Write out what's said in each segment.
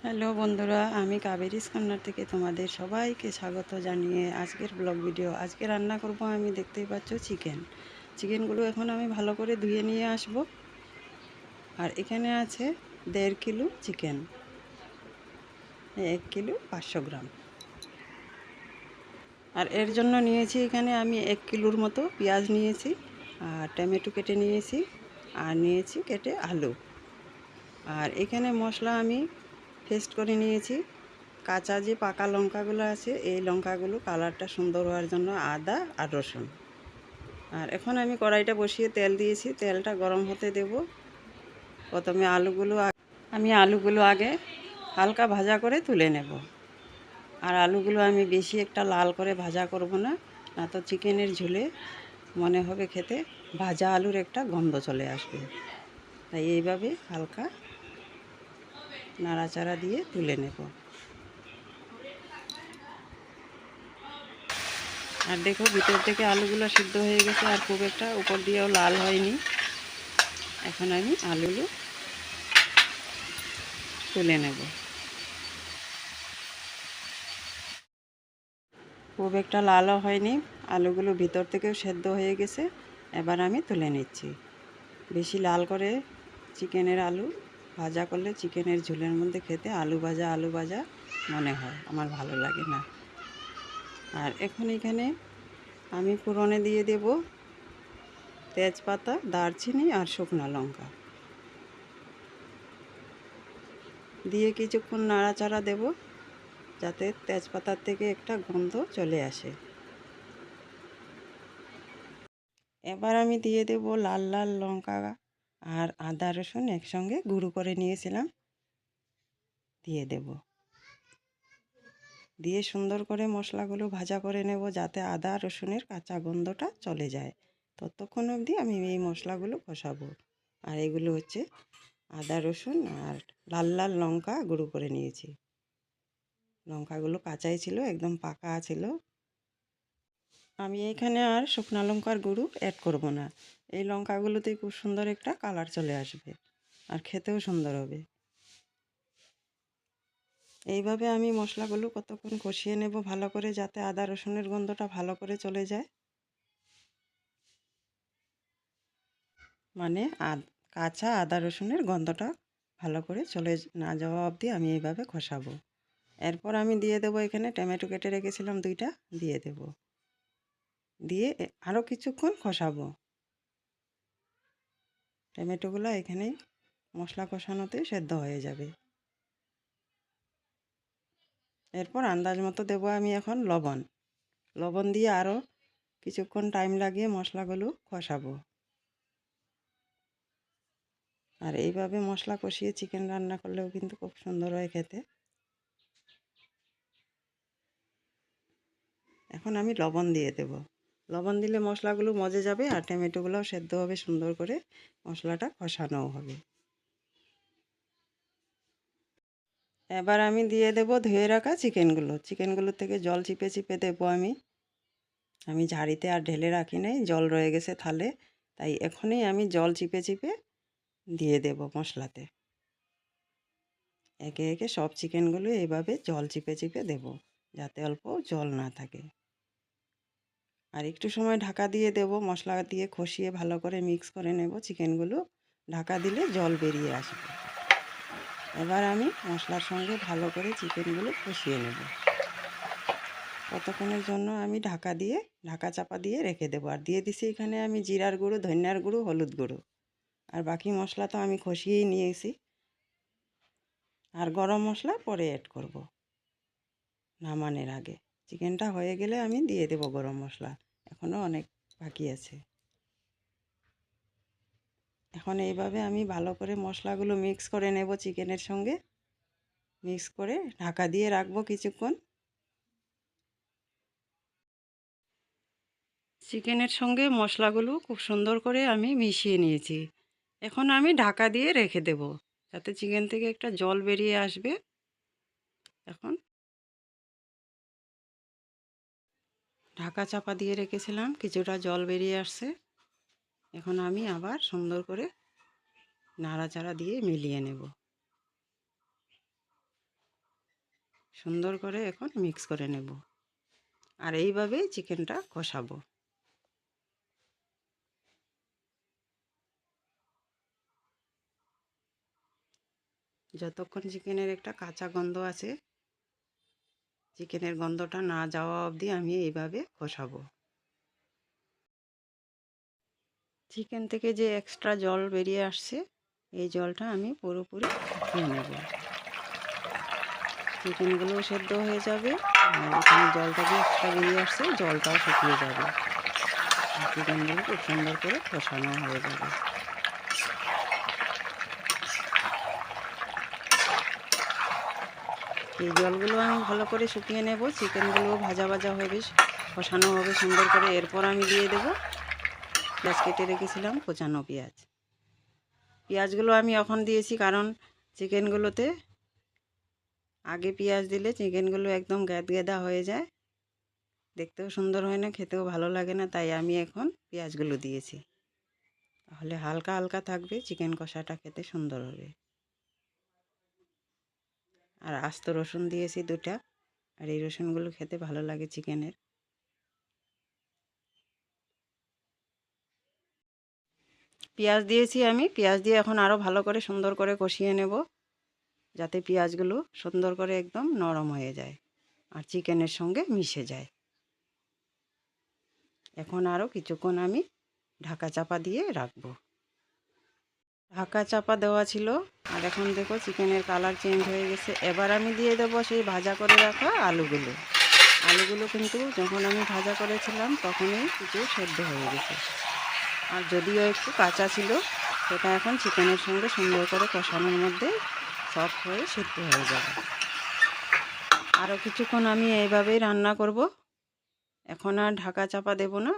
Hello বন্ধুরা, আমি কাবেরিস corner থেকে তোমাদের সবাইকে স্বাগত জানিয়ে আজকের ব্লগ ভিডিও। আজকে রান্না করব আমি, দেখতেই পাচ্ছ, চিকেনগুলো এখন আমি ভালো করে ধুয়ে নিয়ে আসব। আর এখানে আছে 1.5 কিলো চিকেন, 1 কিলো 500 গ্রাম। আর এর জন্য নিয়েছি এখানে আমি 1 কিলোর মতো পেঁয়াজ নিয়েছি, আর টমেটো কেটে নিয়েছি, আর নিয়েছি কেটে আলু। আর এখানে মশলা আমি পেস্ট করে নিয়েছি। কাঁচা যে পাকা লঙ্কাগুলো আছে, এই লঙ্কাগুলো কালারটা সুন্দর হওয়ার জন্য আদা আর রসুন। আর এখন আমি কড়াইটা বসিয়ে তেল দিয়েছি, তেলটা গরম হতে দেব। প্রথমে আলুগুলো আগে হালকা ভাজা করে তুলে নেব। আর আলুগুলো আমি বেশি একটা লাল করে ভাজা করব না, না তো চিকেনের ঝোলে মনে হবে খেতে ভাজা আলুর একটা গন্ধ চলে আসবে। তাই এইভাবে হালকা নাড়াচাড়া দিয়ে তুলে নেব। আর দেখো, ভিতর থেকে আলুগুলো সিদ্ধ হয়ে গেছে, আর খুব একটা উপর দিয়েও লাল হয়নি। এখন আমি আলুগুলো তুলে নেব। খুব একটা লালও হয়নি, আলুগুলো ভিতর থেকেও সেদ্ধ হয়ে গেছে। এবার আমি তুলে নিচ্ছি। বেশি লাল করে চিকেনের আলু ভাজা করলে চিকেনের ঝোলের মধ্যে খেতে আলু ভাজা মনে হয়, আমার ভালো লাগে না। আর এখন এখানে আমি ফোড়নে দিয়ে দেব তেজপাতা, দারচিনি আর শুকনো লঙ্কা দিয়ে কিছুক্ষণ নাড়াচাড়া দেব, যাতে তেজপাতার থেকে একটা গন্ধ চলে আসে। এবার আমি দিয়ে দেব লাল লাল লঙ্কা আর আদা রসুন একসঙ্গে গুঁড়ো করে নিয়েছিলাম, দিয়ে দেব। দিয়ে সুন্দর করে মশলাগুলো ভাজা করে নেব, যাতে আদা রসুনের কাঁচা গন্ধটা চলে যায়। ততক্ষণ অবধি আমি এই মশলাগুলো কষাবো। আর এগুলো হচ্ছে আদা রসুন আর লাল লাল লঙ্কা গুঁড়ো করে নিয়েছি। লঙ্কাগুলো কাঁচাই ছিল, একদম পাকা ছিল। আমি এখানে আর শুকনো লঙ্কার গুঁড়ো অ্যাড করব না। এই লঙ্কাগুলোতে খুব সুন্দর একটা কালার চলে আসবে, আর খেতেও সুন্দর হবে। এইভাবে আমি মশলাগুলো কতক্ষণ কষিয়ে নেব ভালো করে, যাতে আদা রসুনের গন্ধটা ভালো করে চলে যায়। মানে কাঁচা আদা রসুনের গন্ধটা ভালো করে চলে না যাওয়া অবধি আমি এইভাবে কষাবো। এরপর আমি দিয়ে দেবো এখানে টমেটো কেটে রেখেছিলাম 2টা, দিয়ে দেব। দিয়ে আরও কিছুক্ষণ কষাবো। টমেটোগুলো এখানেই মশলা কষানোতে সেদ্ধ হয়ে যাবে। এরপর আন্দাজ মতো দেবো আমি এখন লবণ দিয়ে আরও কিছুক্ষণ টাইম লাগিয়ে মশলাগুলো কষাবো। আর এইভাবে মশলা কষিয়ে চিকেন রান্না করলেও কিন্তু খুব সুন্দর হয় খেতে। এখন আমি লবণ দিয়ে দেব। লবণ দিলে মশলাগুলো মজে যাবে, আর টমেটোগুলোও সেদ্ধ হবে সুন্দর করে, মশলাটা কষানোও হবে। এবার আমি দিয়ে দেব ধুয়ে রাখা চিকেনগুলো থেকে জল চিপে চিপে দেবো আমি ঝাড়িতে আর ঢেলে রাখি নাই, জল রয়ে গেছে থালে, তাই এখনই আমি জল চিপে চিপে দিয়ে দেব মশলাতে। একে একে সব চিকেনগুলো এইভাবে জল চিপে চিপে দেব, যাতে অল্প জল না থাকে। আর একটু সময় ঢাকা দিয়ে দেব, মশলা দিয়ে কষিয়ে ভালো করে মিক্স করে নেব চিকেনগুলো। ঢাকা দিলে জল বেরিয়ে আসবে। এবার আমি মশলার সঙ্গে ভালো করে চিকেনগুলো কষিয়ে নেব। ততক্ষণের জন্য আমি ঢাকা চাপা দিয়ে রেখে দেবো। আর দিয়ে দিছি এখানে আমি জিরার গুঁড়ো, ধনিয়ার গুঁড়ো, হলুদ গুঁড়ো। আর বাকি মশলা তো আমি কষিয়েই নিয়েছি। আর গরম মশলা পরে অ্যাড করব নামানোর আগে। চিকেনটা হয়ে গেলে আমি দিয়ে দেব গরম মশলা, এখনও অনেক বাকি আছে। এখন এইভাবে আমি ভালো করে মশলাগুলো মিক্স করে নেব চিকেনের সঙ্গে। মিক্স করে ঢাকা দিয়ে রাখবো কিছুক্ষণ। চিকেনের সঙ্গে মশলাগুলো খুব সুন্দর করে আমি মিশিয়ে নিয়েছি। এখন আমি ঢাকা দিয়ে রেখে দেব, যাতে চিকেন থেকে একটা জল বেরিয়ে আসবে। এখন ঢাকা চাপা দিয়ে রেখেছিলাম, কিছুটা জল বেরিয়ে আসছে। এখন আমি আবার সুন্দর করে নাড়াচাড়া দিয়ে মিলিয়ে নেব। সুন্দর করে এখন মিক্স করে নেব। আর এইভাবেই চিকেনটা কষাবো। যতক্ষণ চিকেনের একটা কাঁচা গন্ধ আছে, চিকেনের গন্ধটা না যাওয়া অবধি আমি এইভাবে কষাবো। চিকেন থেকে যে এক্সট্রা জল বেরিয়ে আসছে, এই জলটা আমি পুরোপুরি শুকিয়ে নেব। চিকেনগুলোও সেদ্ধ হয়ে যাবে, আর এখানে জলটা যে এক্সট্রা বেরিয়ে আসছে জলটাও শুকিয়ে যাবে। চিকেনগুলো খুব সুন্দর করে কষানো হয়ে যাবে। এই জলগুলো আমি ভালো করে শুকিয়ে নেব। চিকেনগুলোও ভাজা ভাজা হবে, কষানো হবে সুন্দর করে। এরপর আমি দিয়ে দেব পেঁয়াজ কেটে রেখেছিলাম, কোচানো পেঁয়াজ। পেঁয়াজগুলো আমি এখন দিয়েছি কারণ চিকেনগুলোতে আগে পেঁয়াজ দিলে চিকেনগুলো একদম গ্যাদা হয়ে যায়, দেখতেও সুন্দর হয় না, খেতেও ভালো লাগে না। তাই আমি এখন পেঁয়াজগুলো দিয়েছি, তাহলে হালকা হালকা থাকবে, চিকেন কষাটা খেতে সুন্দর হবে। আর আস্ত রসুন দিয়েছি 2টা, আর এই রসুনগুলো খেতে ভালো লাগে চিকেনের। পেঁয়াজ দিয়েছি আমি, পেঁয়াজ দিয়ে এখন আরও ভালো করে সুন্দর করে কষিয়ে নেব, যাতে পেঁয়াজগুলো সুন্দর করে একদম নরম হয়ে যায় আর চিকেনের সঙ্গে মিশে যায়। এখন আরও কিছুক্ষণ আমি ঢাকা চাপা দিয়ে রাখবো। ঢাকা চাপা দেওয়া ছিল, আর এখন দেখো চিকেনের কালার চেঞ্জ হয়ে গেছে। এবার আমি দিয়ে দেবো সেই ভাজা করে রাখা আলুগুলো। আলুগুলো কিন্তু যখন আমি ভাজা করেছিলাম তখনই কিছু সেদ্ধ হয়ে গেছে, আর যদিও একটু কাঁচা ছিল, সেটা এখন চিকেনের সঙ্গে সুন্দর করে কষানোর মধ্যে সফট হয়ে সেদ্ধ হয়ে যাবে। আরও কিছুক্ষণ আমি এইভাবেই রান্না করব। এখন আর ঢাকা চাপা দেব না,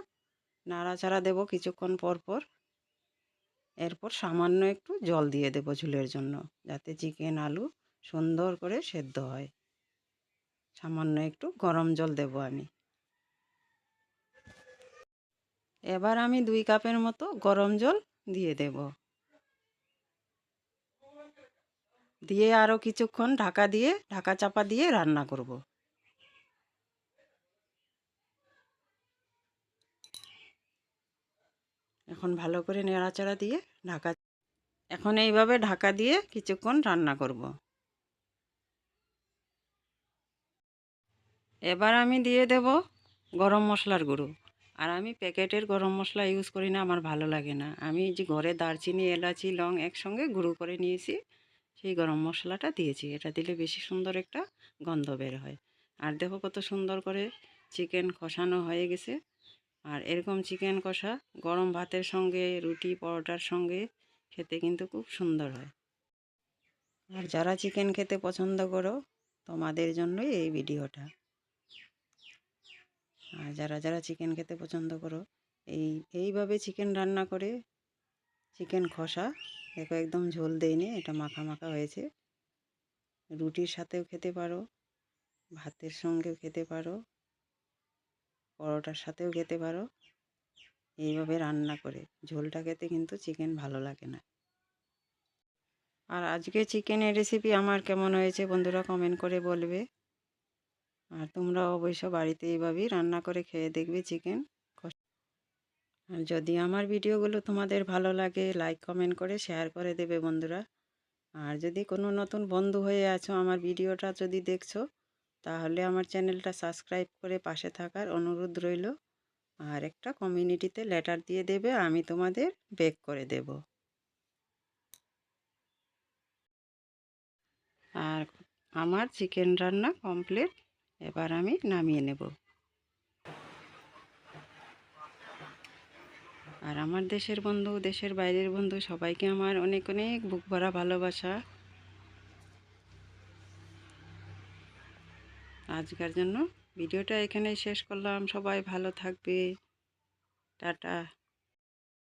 নাড়াচাড়া দেব কিছুক্ষণ পর পর। এরপর সামান্য একটু জল দিয়ে দেব ঝোলের জন্য, যাতে চিকেন আলু সুন্দর করে সেদ্ধ হয়। সামান্য একটু গরম জল দেব আমি। এবার আমি 2 কাপের মতো গরম জল দিয়ে দেব, দিয়ে আরও কিছুক্ষণ ঢাকা চাপা দিয়ে রান্না করব। এখন ভালো করে নাড়াচাড়া দিয়ে এখন এইভাবে ঢাকা দিয়ে কিছুক্ষণ রান্না করব। এবার আমি দিয়ে দেব গরম মশলার গুঁড়ো। আর আমি প্যাকেটের গরম মশলা ইউজ করি না, আমার ভালো লাগে না। আমি যে ঘরে দারচিনি, এলাচি, লং একসঙ্গে গুঁড়ো করে নিয়েছি, সেই গরম মশলাটা দিয়েছি। এটা দিলে বেশি সুন্দর একটা গন্ধ বের হয়। আর দেখো কত সুন্দর করে চিকেন কষানো হয়ে গেছে। আর এরকম চিকেন কষা গরম ভাতের সঙ্গে, রুটি পরোটার সঙ্গে খেতে কিন্তু খুব সুন্দর হয়। আর যারা চিকেন খেতে পছন্দ করো, তোমাদের জন্যই এই ভিডিওটা। আর যারা চিকেন খেতে পছন্দ করো, এইভাবে চিকেন রান্না করে চিকেন কষা দেখো একদম ঝোল দেয়নি, এটা মাখা মাখা হয়েছে। রুটির সাথেও খেতে পারো, ভাতের সঙ্গেও খেতে পারো, পরোটার সাথেও খেতে পারো। এইভাবে রান্না করে ঝোলটা খেতে কিন্তু চিকেন ভালো লাগে না। আর আজকে চিকেনের রেসিপি আমার কেমন হয়েছে বন্ধুরা কমেন্ট করে বলবে। আর তোমরা অবশ্য বাড়িতে এইভাবেই রান্না করে খেয়ে দেখবে চিকেন। আর যদি আমার ভিডিওগুলো তোমাদের ভালো লাগে, লাইক কমেন্ট করে শেয়ার করে দেবে বন্ধুরা। আর যদি কোনো নতুন বন্ধু হয়ে আছো, আমার ভিডিওটা যদি দেখছো, তাহলে আমার চ্যানেলটা সাবস্ক্রাইব করে পাশে থাকার অনুরোধ রইল। আর একটা কমিউনিটিতে লেটার দিয়ে দেবে, আমি তোমাদের ব্যাক করে দেব। আর আমার চিকেন রান্না কমপ্লিট, এবার আমি নামিয়ে নেব। আর আমার দেশের বন্ধু, দেশের বাইরের বন্ধু সবাইকে আমার অনেক অনেক বুক ভরা ভালোবাসা। আজকের জন্য ভিডিওটা এখানেই শেষ করলাম। সবাই ভালো থাকবে। টাটা।